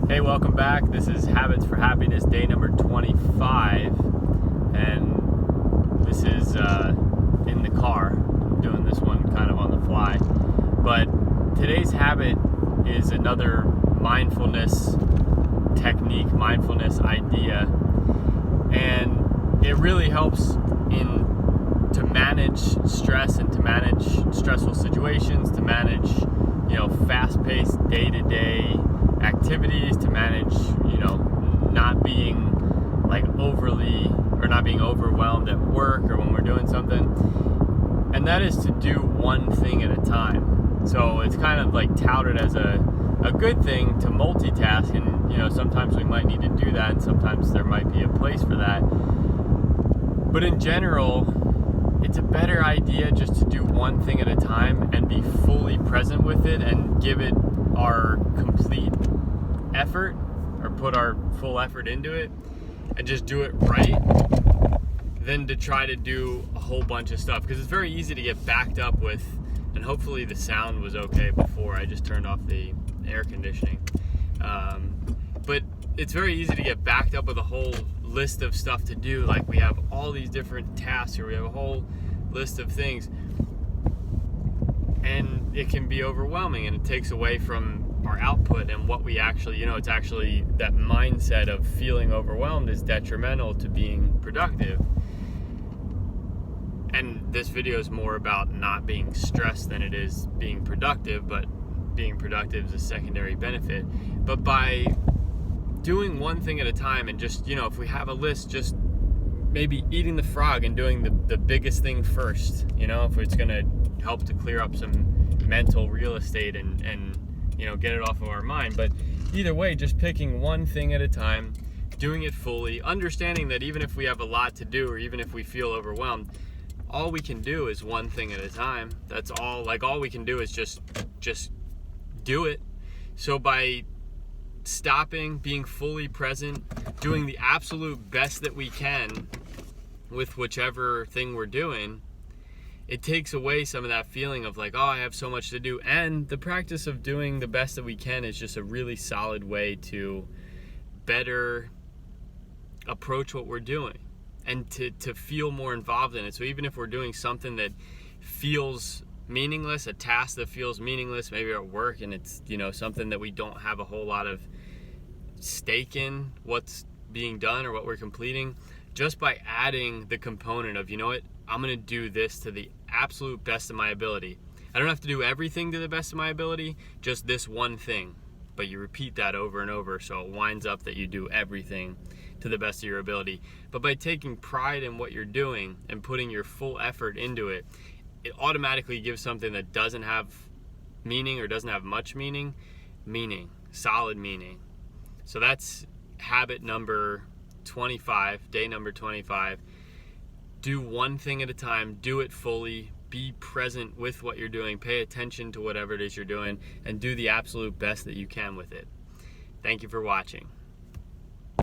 Hey, welcome back. This is Habits for Happiness, day number 25, and this is in the car. I'm doing this one kind of on the fly, but today's habit is another mindfulness technique, mindfulness idea, and it really helps to manage stress and to manage stressful situations, to manage, fast-paced day-to-day activities, to manage, not being not being overwhelmed at work or when we're doing something. And that is to do one thing at a time. So it's kind of like touted as a good thing to multitask, and sometimes we might need to do that, and sometimes there might be a place for that. But in general, it's a better idea just to do one thing at a time and be fully present with it and give it our complete effort, or put our full effort into it and just do it right, than to try to do a whole bunch of stuff. Because it's very easy to get backed up with, and hopefully the sound was okay before I just turned off the air conditioning, but it's very easy to get backed up with a whole list of stuff to do. Like, we have all these different tasks, or we have a whole list of things, and it can be overwhelming, and it takes away from our output and what we actually, it's actually that mindset of feeling overwhelmed is detrimental to being productive. And this video is more about not being stressed than it is being productive, but being productive is a secondary benefit. But by doing one thing at a time, and just, if we have a list, just maybe eating the frog and doing the biggest thing first, if it's going to help to clear up some mental real estate and get it off of our mind. But either way, just picking one thing at a time, doing it fully, understanding that even if we have a lot to do, or even if we feel overwhelmed, all we can do is one thing at a time. That's all. Like, all we can do is just do it. So by stopping, being fully present, doing the absolute best that we can with whichever thing we're doing, it takes away some of that feeling of like, oh, I have so much to do. And the practice of doing the best that we can is just a really solid way to better approach what we're doing, and to feel more involved in it. So even if we're doing something that feels meaningless, a task that feels meaningless, maybe at work, and it's, something that we don't have a whole lot of stake in what's being done or what we're completing, just by adding the component of, I'm going to do this to the absolute best of my ability. I don't have to do everything to the best of my ability, just this one thing. But you repeat that over and over, so it winds up that you do everything to the best of your ability. But by taking pride in what you're doing and putting your full effort into it, it automatically gives something that doesn't have meaning, or doesn't have much meaning, solid meaning. So that's habit number 25, day number 25. Do one thing at a time, do it fully, be present with what you're doing, pay attention to whatever it is you're doing, and do the absolute best that you can with it. Thank you for watching.